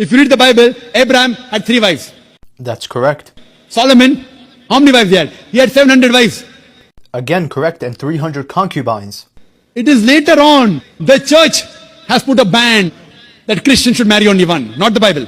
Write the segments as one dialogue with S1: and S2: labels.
S1: If you read the Bible, Abraham had 3 wives.
S2: That's correct.
S1: Solomon, how many wives he had? He had 700 wives.
S2: Again, correct, and 300 concubines.
S1: It is later on the church has put a ban that Christians should marry only one, not the Bible.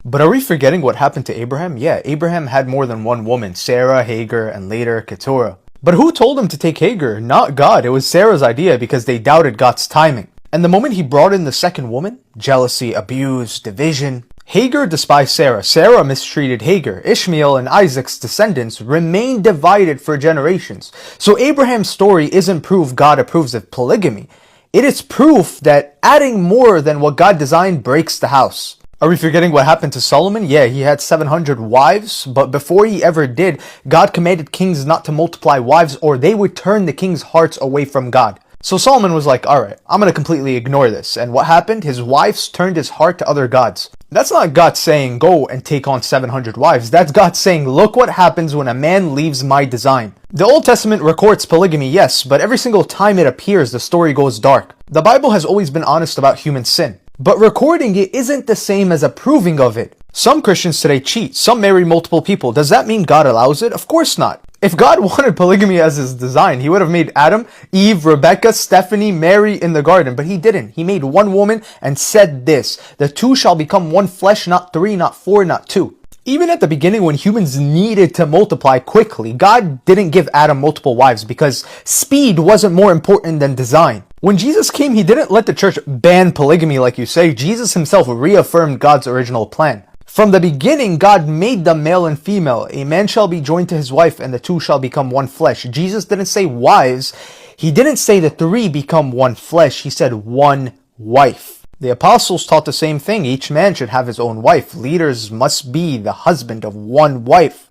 S2: But are we forgetting what happened to Abraham? Yeah, Abraham had more than one woman, Sarah, Hagar, and later Keturah. But who told him to take Hagar? Not God. It was Sarah's idea because they doubted God's timing. And the moment he brought in the second woman, jealousy, abuse, division, Hagar despised Sarah. Sarah mistreated Hagar. Ishmael and Isaac's descendants remained divided for generations. So Abraham's story isn't proof God approves of polygamy. It is proof that adding more than what God designed breaks the house. Are we forgetting what happened to Solomon? Yeah, he had 700 wives, but before he ever did, God commanded kings not to multiply wives or they would turn the king's hearts away from God. So Solomon was like, alright, I'm going to completely ignore this. And what happened? His wives turned his heart to other gods. That's not God saying, go and take on 700 wives. That's God saying, look what happens when a man leaves my design. The Old Testament records polygamy, yes, but every single time it appears, the story goes dark. The Bible has always been honest about human sin. But recording it isn't the same as approving of it. Some Christians today cheat. Some marry multiple people. Does that mean God allows it? Of course not. If God wanted polygamy as his design, he would have made Adam, Eve, Rebecca, Stephanie, Mary in the garden. But he didn't. He made one woman and said this, the two shall become one flesh, not 3, not 4, not 2. Even at the beginning when humans needed to multiply quickly, God didn't give Adam multiple wives because speed wasn't more important than design. When Jesus came, he didn't let the church ban polygamy like you say. Jesus himself reaffirmed God's original plan. From the beginning, God made them male and female. A man shall be joined to his wife and the two shall become one flesh. Jesus didn't say wives. He didn't say the 3 become one flesh. He said one wife. The apostles taught the same thing. Each man should have his own wife. Leaders must be the husband of one wife.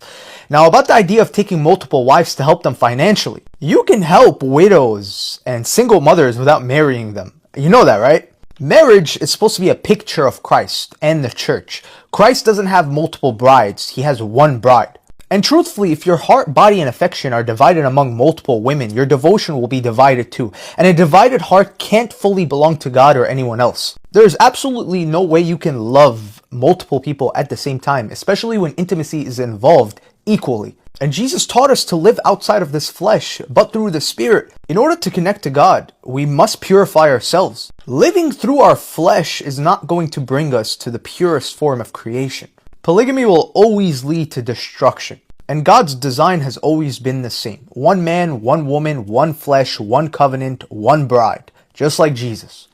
S2: Now about the idea of taking multiple wives to help them financially. You can help widows and single mothers without marrying them. You know that, right? Marriage is supposed to be a picture of Christ and the church. Christ doesn't have multiple brides. He has one bride. And truthfully, if your heart, body, and affection are divided among multiple women, your devotion will be divided too. And a divided heart can't fully belong to God or anyone else. There is absolutely no way you can love multiple people at the same time, especially when intimacy is involved equally. And Jesus taught us to live outside of this flesh, but through the Spirit. In order to connect to God, we must purify ourselves. Living through our flesh is not going to bring us to the purest form of creation. Polygamy will always lead to destruction. And God's design has always been the same. One man, one woman, one flesh, one covenant, one bride. Just like Jesus.